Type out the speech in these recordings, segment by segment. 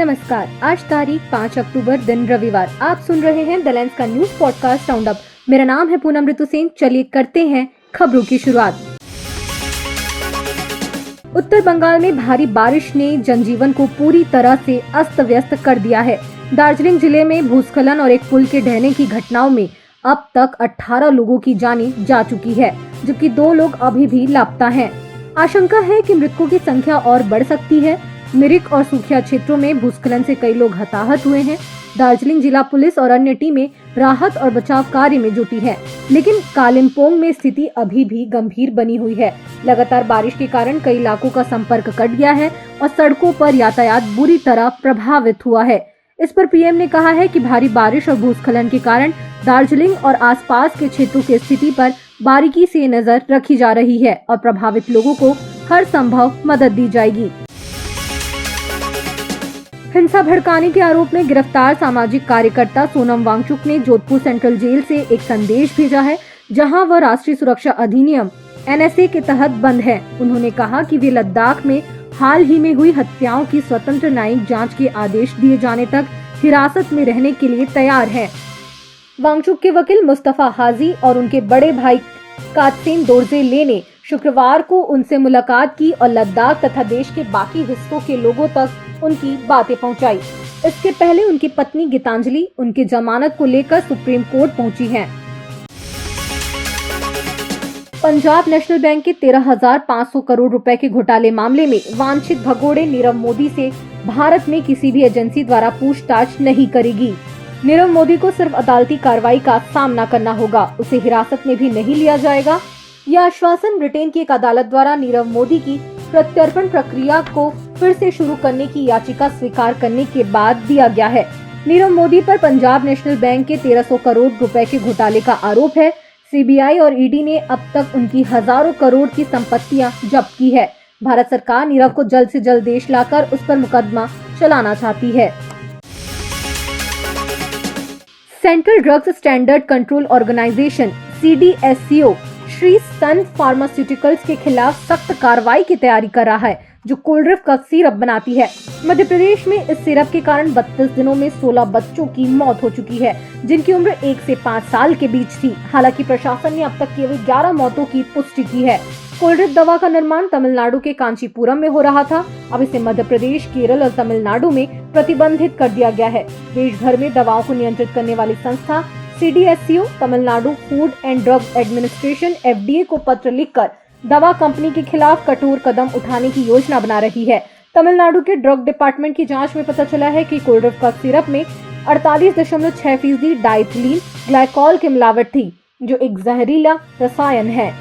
नमस्कार। आज तारीख 5 अक्टूबर दिन रविवार। आप सुन रहे हैं द लेंस का न्यूज पॉडकास्ट राउंड अप। मेरा नाम है पूनम ऋतु सिंह। चलिए करते हैं खबरों की शुरुआत। उत्तर बंगाल में भारी बारिश ने जनजीवन को पूरी तरह से अस्त व्यस्त कर दिया है। दार्जिलिंग जिले में भूस्खलन और एक पुल के ढहने की घटनाओं में अब तक 18 लोगों की जानें जा चुकी है, जबकि 2 लोग अभी भी लापता हैं। आशंका है कि मृतकों की संख्या और बढ़ सकती है। मिरिक और सुखिया क्षेत्रों में भूस्खलन से कई लोग हताहत हुए हैं। दार्जिलिंग जिला पुलिस और अन्य टीमें राहत और बचाव कार्य में जुटी हैं, लेकिन कालिम्पोंग में स्थिति अभी भी गंभीर बनी हुई है। लगातार बारिश के कारण कई इलाकों का संपर्क कट गया है और सड़कों पर यातायात बुरी तरह प्रभावित हुआ है। इस पर पीएम ने कहा है कि भारी बारिश और भूस्खलन के कारण दार्जिलिंग और आसपास के क्षेत्रों की स्थिति पर बारीकी से नजर रखी जा रही है और प्रभावित लोगों को हर संभव मदद दी जाएगी। हिंसा भड़काने के आरोप में गिरफ्तार सामाजिक कार्यकर्ता सोनम वांगचुक ने जोधपुर सेंट्रल जेल से एक संदेश भेजा है, जहां वह राष्ट्रीय सुरक्षा अधिनियम NSA के तहत बंद है। उन्होंने कहा कि वे लद्दाख में हाल ही में हुई हत्याओं की स्वतंत्र न्यायिक जांच के आदेश दिए जाने तक हिरासत में रहने के लिए तैयार है। वांगचुक के वकील मुस्तफा हाजी और उनके बड़े भाई कासिम दोरजे ने शुक्रवार को उनसे मुलाकात की और लद्दाख तथा देश के बाकी हिस्सों के लोगों तक उनकी बातें पहुंचाई। इसके पहले उनकी पत्नी गीतांजलि उनकी जमानत को लेकर सुप्रीम कोर्ट पहुंची हैं। पंजाब नेशनल बैंक के 13,500 करोड़ रुपए के घोटाले मामले में वांछित भगोड़े नीरव मोदी से भारत में किसी भी एजेंसी द्वारा पूछताछ नहीं करेगी। नीरव मोदी को सिर्फ अदालती कार्रवाई का सामना करना होगा, उसे हिरासत में भी नहीं लिया जाएगा। यह आश्वासन ब्रिटेन की एक अदालत द्वारा नीरव मोदी की प्रत्यर्पण प्रक्रिया को फिर से शुरू करने की याचिका स्वीकार करने के बाद दिया गया है। नीरव मोदी पर पंजाब नेशनल बैंक के 1300 करोड़ रुपए के घोटाले का आरोप है। CBI और ED ने अब तक उनकी हजारों करोड़ की संपत्तियां जब्त की है। भारत सरकार नीरव को जल्द से जल्द देश लाकर उस पर मुकदमा चलाना चाहती है। Central drugs standard control organisation CDSCO Shri Sun Pharmaceuticals के खिलाफ सख्त कार्रवाई की तैयारी कर रहा है, जो कोल्ड्रिफ्ट का सिरप बनाती है। मध्य प्रदेश में इस सिरप के कारण 32 दिनों में 16 बच्चों की मौत हो चुकी है, जिनकी उम्र 1 से 5 साल के बीच थी। हालांकि प्रशासन ने अब तक केवल 11 मौतों की पुष्टि की है। कोल्ड्रिफ्ट दवा का निर्माण तमिलनाडु के कांचीपुरम में हो रहा था। अब इसे मध्य प्रदेश, केरल और तमिलनाडु में प्रतिबंधित कर दिया गया है। देश भर में दवाओं को नियंत्रित करने वाली संस्था CDSCO Tamil Nadu food and drug administration FDA को पत्र लिखकर दवा कंपनी के खिलाफ कठोर कदम उठाने की योजना बना रही है। तमिलनाडु के ड्रग डिपार्टमेंट की जांच में पता चला है कि कोल्ड्रिफ्ट का सिरप में 48.6% डाइथिलीन ग्लाइकॉल की मिलावट थी, जो एक जहरीला रसायन है।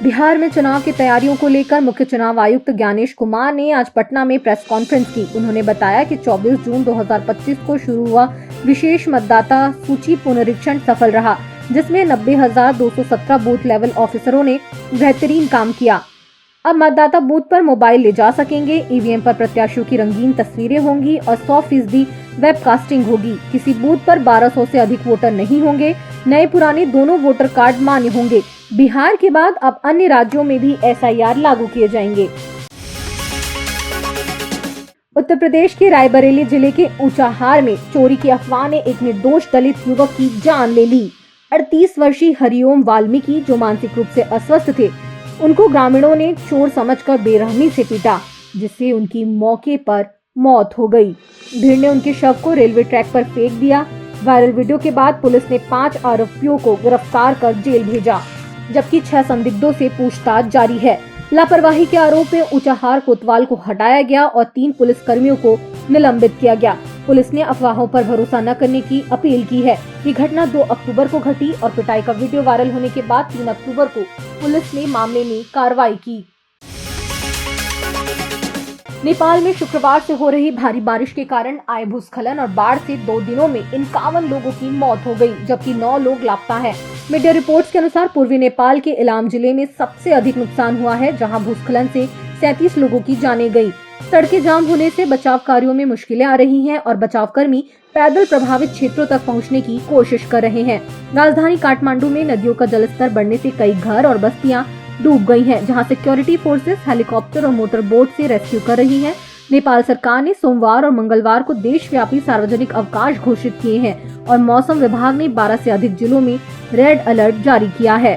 बिहार में चुनाव की तैयारियों को लेकर मुख्य चुनाव आयुक्त ज्ञानेश कुमार ने आज पटना में प्रेस कॉन्फ्रेंस की। उन्होंने बताया कि 24 जून 2025 को शुरू हुआ विशेष मतदाता सूची पुनरीक्षण सफल रहा, जिसमें 90,217 बूथ लेवल ऑफिसरों ने बेहतरीन काम किया। अब मतदाता बूथ पर मोबाइल ले जा सकेंगे। EVM पर प्रत्याशियों की रंगीन तस्वीरें होंगी और 100% वेबकास्टिंग होगी। किसी बूथ पर 1200 से अधिक वोटर नहीं होंगे। नए पुराने दोनों वोटर कार्ड मान्य होंगे। बिहार के बाद अब अन्य राज्यों में भी SIR लागू किए जाएंगे। उत्तर प्रदेश के रायबरेली जिले के ऊंचाहार में चोरी की अफवाह ने एक निर्दोष दलित युवक की जान ले ली। 38 वर्षीय हरिओम वाल्मीकि, जो मानसिक रूप से अस्वस्थ थे, उनको ग्रामीणों ने चोर समझकर बेरहमी से पीटा, जिससे उनकी मौके पर मौत हो गई। भीड़ ने उनके शव को रेलवे ट्रैक पर फेंक दिया। वायरल वीडियो के बाद पुलिस ने 5 आरोपियों को गिरफ्तार कर जेल भेजा, जबकि 6 संदिग्धों से पूछताछ जारी है। लापरवाही के आरोप में ऊंचाहार कोतवाल को हटाया गया और 3 पुलिस कर्मियों को निलंबित किया गया। पुलिस ने अफवाहों पर भरोसा न करने की अपील की है। ये घटना 2 अक्टूबर को घटी और पिटाई का वीडियो वायरल होने के बाद 3 अक्टूबर को पुलिस ने मामले में कार्रवाई की। नेपाल में शुक्रवार से हो रही भारी बारिश के कारण आए भूस्खलन और बाढ़ से 2 दिनों में 51 लोगों की मौत हो गई, जबकि 9 लोग लापता हैं। मीडिया रिपोर्ट्स के अनुसार पूर्वी नेपाल के इलाम जिले में सबसे अधिक नुकसान हुआ है, जहां भूस्खलन से 37 लोगों की जानें गई। सड़कें जाम होने से बचाव कार्यों में मुश्किलें आ रही हैं और बचाव कर्मी पैदल प्रभावित क्षेत्रों तक पहुंचने की कोशिश कर रहे हैं। राजधानी काठमांडू में नदियों का जलस्तर बढ़ने से कई घर और बस्तियां डूब गई हैं, जहां सिक्योरिटी फोर्सेस हेलीकॉप्टर और मोटर बोट से रेस्क्यू कर रही हैं। नेपाल सरकार ने सोमवार और मंगलवार को देशव्यापी सार्वजनिक अवकाश घोषित किए हैं और मौसम विभाग ने 12 से अधिक जिलों में रेड अलर्ट जारी किया है।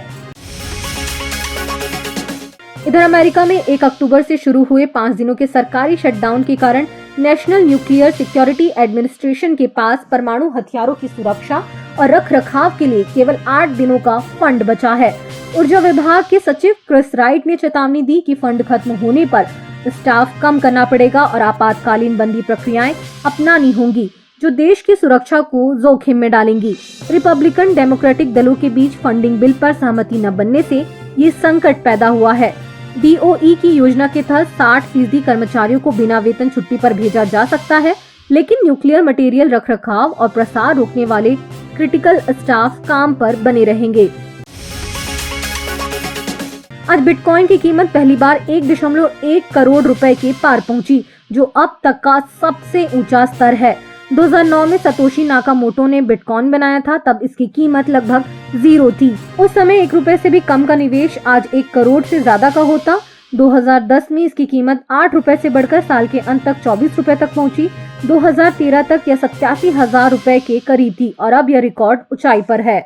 इधर अमेरिका में 1 अक्टूबर से शुरू हुए 5 दिनों के सरकारी शटडाउन के कारण नेशनल न्यूक्लियर सिक्योरिटी एडमिनिस्ट्रेशन के पास परमाणु हथियारों की सुरक्षा और रखरखाव के लिए केवल 8 दिनों का फंड बचा है। ऊर्जा विभाग के सचिव क्रिस राइट ने चेतावनी दी कि फंड खत्म होने पर स्टाफ कम करना पड़ेगा और आपातकालीन बंदी प्रक्रियाएं अपनानी होंगी जो देश की सुरक्षा को जोखिम में डालेंगी। रिपब्लिकन डेमोक्रेटिक दलों के बीच फंडिंग बिल पर सहमति न बनने से ये संकट पैदा हुआ है। DOE की योजना के तहत 60% कर्मचारियों को बिना वेतन छुट्टी पर भेजा जा सकता है, लेकिन न्यूक्लियर मटेरियल रखरखाव और प्रसार रोकने वाले क्रिटिकल स्टाफ काम पर बने रहेंगे। आज बिटकॉइन की कीमत पहली बार 1.1 करोड़ रुपए के पार पहुंची, जो अब तक का सबसे ऊंचा स्तर है। 2009 में सतोशी नाकामोटो ने बिटकॉइन बनाया था, तब इसकी कीमत लगभग 0 थी। उस समय 1 रुपए से भी कम का निवेश आज 1 करोड़ से ज्यादा का होता। 2010 में इसकी कीमत 8 रुपए से बढ़कर साल के अंत तक 24 रुपए तक पहुंची। 2013 तक यह 87,000 रुपए के करीब थी और अब यह रिकॉर्ड ऊंचाई पर है।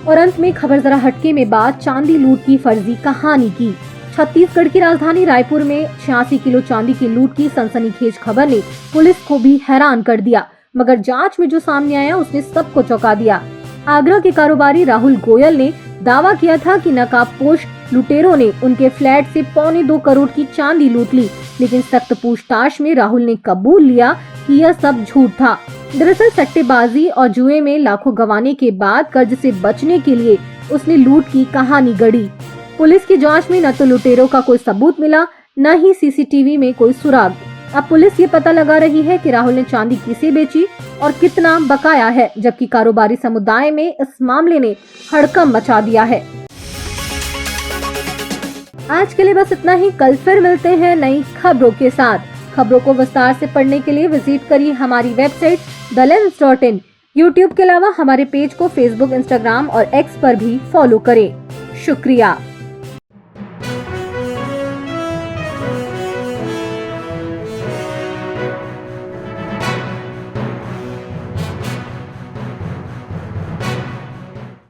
और अंत में खबर जरा हटके में बात चांदी लूट की फर्जी कहानी की। छत्तीसगढ़ की राजधानी रायपुर में 86 किलो चांदी की लूट की सनसनीखेज खबर ने पुलिस को भी हैरान कर दिया, मगर जांच में जो सामने आया उसने सबको चौंका दिया। आगरा के कारोबारी राहुल गोयल ने दावा किया था कि नकाबपोश लुटेरों ने उनके फ्लैट से 1.25 करोड़ की चांदी लूट ली, लेकिन सख्त पूछताछ में राहुल ने कबूल लिया कि यह सब झूठ था। दरअसल सट्टेबाजी और जुए में लाखों गंवाने के बाद कर्ज से बचने के लिए उसने लूट की कहानी गढ़ी। पुलिस की जांच में न तो लुटेरों का कोई सबूत मिला, न ही सीसीटीवी में कोई सुराग। अब पुलिस ये पता लगा रही है कि राहुल ने चांदी किसे बेची और कितना बकाया है, जबकि कारोबारी समुदाय में इस मामले ने हड़कंप मचा दिया है। आज के लिए बस इतना ही। कल फिर मिलते हैं नई खबरों के साथ। खबरों को विस्तार से पढ़ने के लिए विजिट करिए हमारी वेबसाइट thelens.in। यूट्यूब के अलावा हमारे पेज को फेसबुक, इंस्टाग्राम और एक्स पर भी फॉलो करें। शुक्रिया।